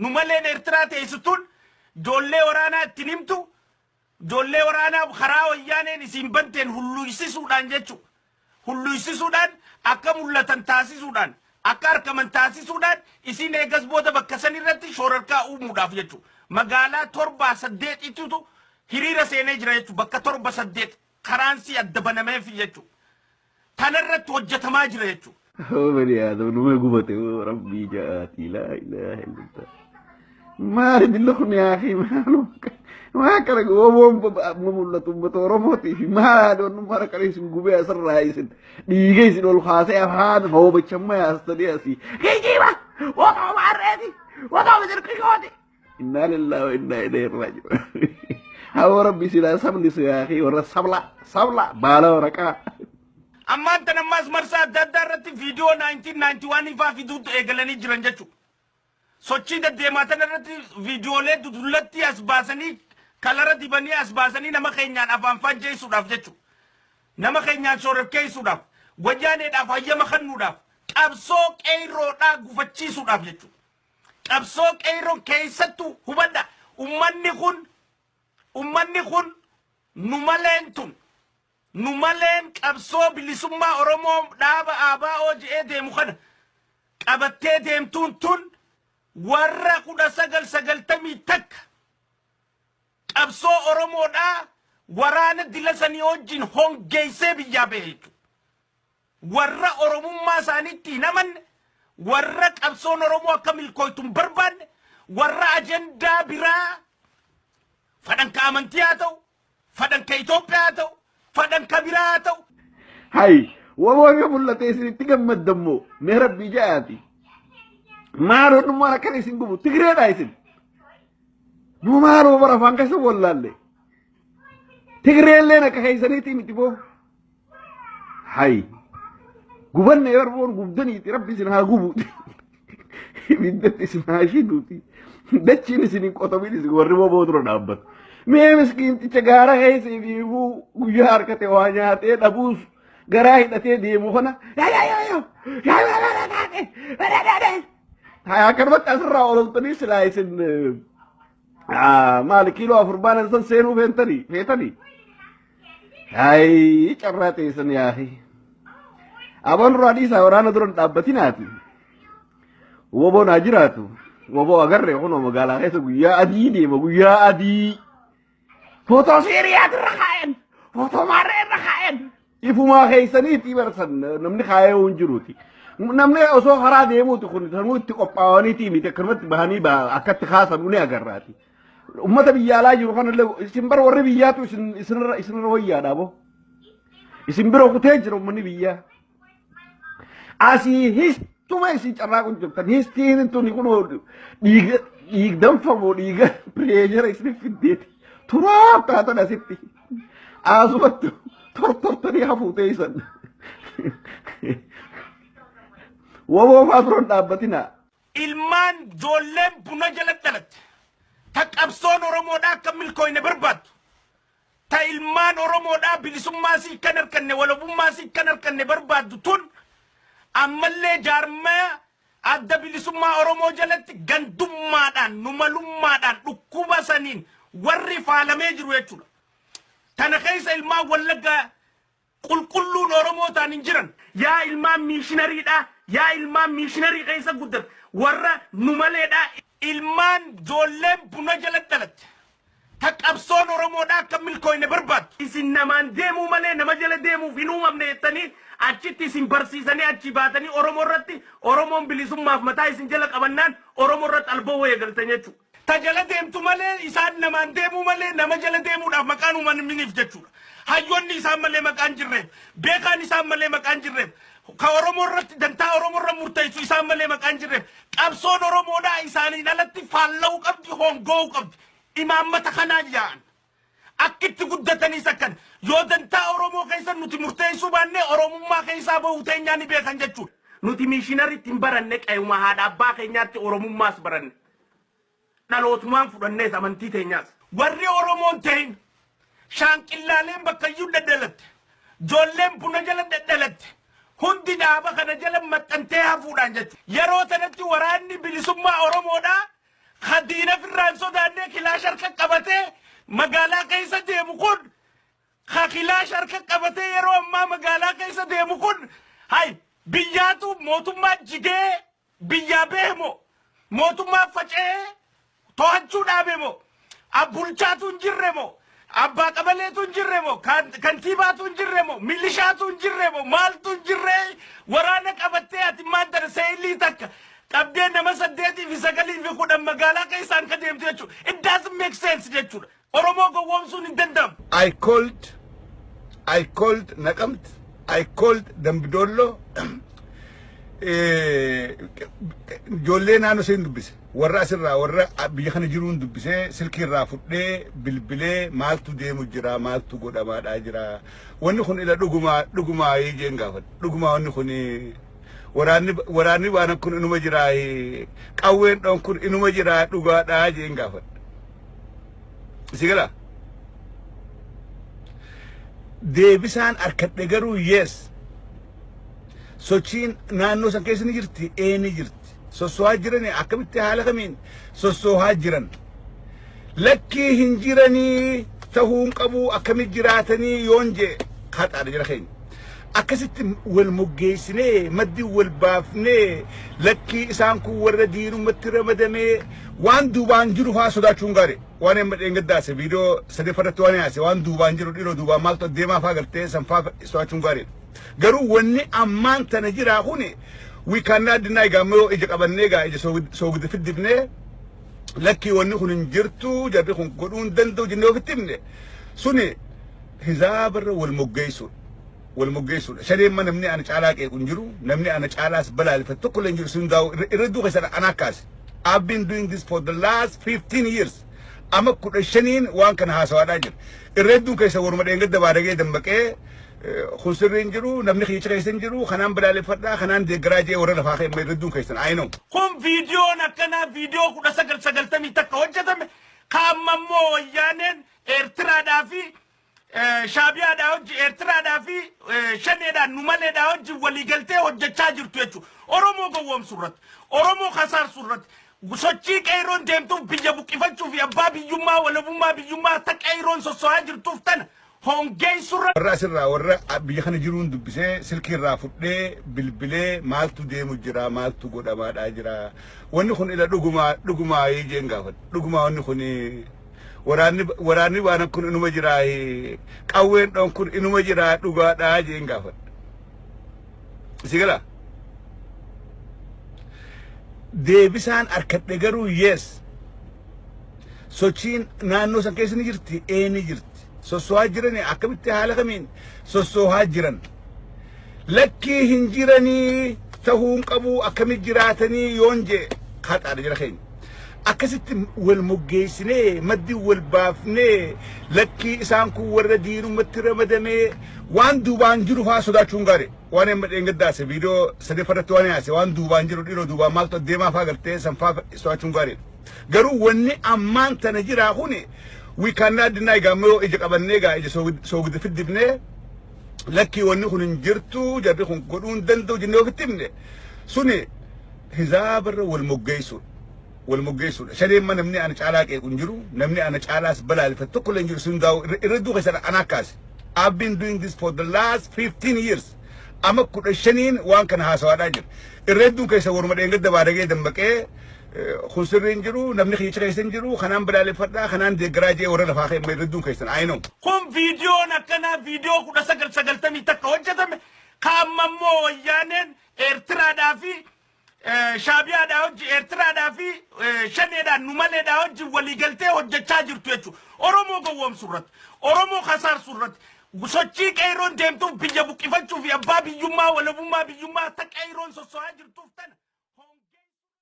نمالين إرترات يسطون جولة ورانا تنمتو جولة ورانا بخراو يانين نسيم بنتين هلو يسي سودان جيتشو هلو يسي سودان أكا ملتن تاسي سودان أكا أركمن تاسي سودان إسي نيغس بودا بكساني رتي شورركا أو مداف جيتشو مغالا توربا سديت إتوتو هيريرا سيني جرا جيتشو بكا توربا سديت خرانسي الدبنمي في جيتشو تنرت وجتما جرا جيتشو هو بني آدم نوما قبتي ربي جاءتي لا إله إلا الله ما أريد لكم يا أخي ما كان مملة بتورموتي ما دون ما كان يسمى قبي أسر رايسن ديجيسن والخاصة هذا هو بتشمع أستدياسي كيجيبه وضعوا معرضي وضعوا بدركيوتي إنا لله وإنا إليه راجعون هو ربي سلا سبلي يا أخي ورا صبلا بالا وركا أما أنت نماز مرسا دادارت فيديو 1991 فا فيديو إيجالاني جرانجاتشو سوچي دا ديماتنا رت فيديو لي دولتي أسباسني كالارا ديباني أسباسني نما خينيان أفان فانجي سوداف جاتشو نما خينيان شورف كي سوداف وجاني داف هيا مخنو داف أبسوك إيرو دا غفتشي سوداف جاتشو أبسوك إيرو كيستو هبدا أماني خون نمالين نمالين أبسو بلسما أرمو دابا آبا أوجي ديمو خنا أبتي ديم تون warra kuda sagal tami tak abso oromo da warana dilasani ojin hongeise bijabe hitu warra oromumma saniti naman warra abso oromo kamil koitum barban warra agenda bira fadan ka amantiyato fadan ka ethiopia fadan ka birato hay wawo yamullate sini tigamad dammo me rabbi jaati مارو نمارا كان يسنقبو تقريد عايزين نمارو برا فانكسا والله اللي تقريد لنا كهيسانيتي متبو هاي قبلنا يربون قبدني ربي سنها قبو بدت اسمها شدوتي دتشيني سنين قطبيني سنقوري وبودرو نابت مي مسكين تشغارا هيسي بيبو قجار كتوانياتي نبوس غراهي نتي ديمو خنا يا هاي كربت أسرع ولطني سلايسن مالك كيلو أفربان إنسان سينو فيتني هاي كراتي سن يا أخي أبان رادي ساورانا درون تابتيناتي وبو ناجراتو وبو أغرر يخونو مقالا خيسو يا أدي ديمو يا أدي فوتو سيريات الرخائن فوتو مارين الرخائن يفو ما خيسانيتي برسن نمني خايا ونجروتي namne oso hara demu to kun tarmu ti qopawani ti mi te karmat bahani ba akkati khasa nune agarrati ummata biyala jiru kan le simbar warri biyatu isin roya dabo isimbiro ku tejro mani biya asi his tuma isi charra kun jokta his tin to ni kuno dig dam famo diga pressure isni fideti turo ta ta nasitti azubat tor tani hafute isan وهو فاترون دابتنا ilman jollem buna jalat takabson oromo da kamil koyne barbat ta ilman oromo da bilisumma si kanar kanne wala bumma si kanar kanne barbat tun amalle jarma adda bilisumma oromo jalat gandumma dan numalumma dan dukkuba sanin warri falame jiru yetula tan khaysa ilma wallaga qul kullu oromo tan injiran ya ilma missionary da يا إلمان ميشنري غيسا قدر ورا نمالي دا إلمان جولم بنجل الدلت تك أبصون ورمو دا كمل كوين برباد إسن نمان ديمو مالي نمجل ديمو في نوم أمني التاني أجي تسين برسيساني أجي باتاني أورمو رتي أورمو بلسوم مافمتا إسن جلق أبنان أورمو رت البوه يغل تنيتو تجل ديمتو مالي إسان نمان ديمو مالي نمجل ديمو دا مكانو من منيف جتشو هايون نسان مالي مكان جرب بيكا نسان مالي مكان جرب كأورمو رت دنتا أورمو رمورتاي سو إسان مالي مكان جرب أبصون أورمو دا إساني نالتي فالو قبدي هونغو قبدي إمام متخنا جان akkati guddatanii sakkan yoo dantaa oromoo keessa nuti murteessuu baanne oromummaa keessaa bahuuteen nyaanni beekan jechuudha. Nuti mishinariitti hin baranne qe'uma haadha abbaa keenyaatti oromummaas baranne. Dhalootumaan fudhannees amantii teenyaas. Warri oromoon ta'in shaanqillaaleen bakkayyuu daddalatte. Joolleen buna jala daddalatte. Hundi dhaaba kana jala maxxantee hafuudhaan jechuudha. Yeroo tanatti waraanni bilisummaa oromoodhaa خدينا في الرانسو داني كلا شركة قبته مقالا كيسا ديمكون خاكلا شركة قبته يرو أما مقالا كيسا ديمكون هاي بياتو موتو ما جيجي بيا بهمو موتو ما فجأة توهجو دابمو أبولشاتو نجرمو أبا قبلتو نجرمو كنتيباتو نجرمو ميليشاتو نجرمو مالتو نجرمو ورانا قبته أتمان درسيلي تك Abdeen nama saddeetii fi sagalii fi kudhan magaalaa keessaan ka deemtu jechuudha. It doesn't make sense jechuudha. Oromoo gowwoomsuun hin danda'amu. I called Naqamt, I called Dambidollo. Ijoollee naannoo isheen dubbise. Warra asirraa warra biyya kana jiruun dubbisee silkii irraa fudhee bilbilee maaltu deemu jira maaltu godhamaadhaa jira. Wanni kun ila dhugumaa jeen gaafadha. Dhugumaa wanni kun waraanni waan kun inuma jiraa qawween dhoon kun inuma jiraa dhugaadhaa jeen gaafadha. Sigala deebisaan arkadhe garuu yes sochiin naannoo san keessa ni jirti ni jirti sosohaa jiran akkamitti haala kamiin sosohaa jiran lakkii hin jiranii tahuun qabu akkamit jiraatanii yoon jee haxaadha jira keenya akkasitti wal moggeessinee maddi wal baafnee lakkii isaan kun warra diinumatti ramadamee waan duubaan jiru faa sodaachuun gaari waan amma dheengaddaase viidiyoo sadeeffarratti waan yaase waan duubaan jiru dhiroo duubaan maaltu deemaa faa galtee sanfaa sodaachuun gaari garuu wanni ammaan tana jiraa kuni we cannot deny gamoo ija qabannee gaa ija soogide fiddifnee lakkii wanni kun hin jirtu jarri kun godhuun danda'u jennee ofitti himne suni hizaabarra wal moggeessuudha shadeemma namni ana caalaa qeequn jiru namni ana caalaas balaalifatu tokko leen jiru sun daa'u irredduu keessadha ana akkaasi I've been doing this for the last 15 years ama kudha shaniin waan kana haasawaadhaa jira irredduun keessa waruma dheengadda baadagee dammaqee خسرين جرو نبني خيش كيسن جرو خنام بدال فردا خنام دقراجي ورا لفاخي ميردون كيسن عينو كم فيديو نكنا فيديو كنا سجل تمي تكوجة تمي كاممو يانن ارترا دافي شابيا داوج ارترا دافي شنه دا نمالي داوج ولي قلتي وجه تاجر تويتشو أرومو قوام سورت أرومو خسار سورت وسوتشي كايرون ديمتو بيجابو كيفتشو في أبابي يوما ولا بوما بيوما تك ايرون سوسواجر توفتن هونجي سورة الرأس الرا بيجخنا جرون دبسة سلكي رافضة بالبلة مالتو ديمو جرا مالتو قدا ما داجرا ونخون إلى دعوما يجين غافد دعوما ونخوني وراني وانا كون إنو مجرا كاوين دون كون إنو مجرا دعوة داجين غافد سيغلا deebisaan arkadhe garuu yes sochiin naannoo san keessa ni jirti ni jirti sosohaa jiran akkamitti haala kamiin sosohaa jiran lakkii hin jiranii tahuun qabu akkamit jiraatanii yoon jee haxaadha jira keenya akkasitti wal moggeessinee maddi wal baafnee lakkii isaan kun warra diinumatti ramadamee waan duubaan jiru faa sodaachuun gaari waan amma dheengaddaase viidiyoo sadeeffarratti waan yaase waan duubaan jiru dhiroo duubaan maaltu deemaa faa galtee sanfaa sodaachuun gaari garuu wanni ammaan tana jiraa kuni we cannot deny gamoo ija qabannee gaa ija soogide fiddifnee lakkii wanni kun hin jirtu jarri kun godhuun danda'u jennee ofitti himne suni hizaabarra wal moggeessuudha shadeemma namni ana caalaa qeequn jiru namni ana caalaas balaalifatu tokko leen jiru sun daa'u irredduu keessadha ana akkaasi I've been doing this for the last 15 years ama kudha shaniin waan kana haasawaadhaa jira irredduun keessa waruma dheengadda baadagee dammaqee خسرين جرو نبني خيش كيسن جرو خنام بدال فردا خنام دقراجي ورا لفاخي ميردون كيسن عينو كم فيديو نكنا فيديو كنا سجل تمي تكوجة تمي كاممو يانن ارترا دافي شابيا داوج ارترا دافي شنه دا نمالي داوج ولي قلتي وجه تاجر تويتشو أرومو قوام سورت أرومو خسار سورت وسوتشي كايرون ديمتو بيجابو كيفتشو في أبابي يوما ولا بوما بيوما تك ايرون سوسواجر توفتن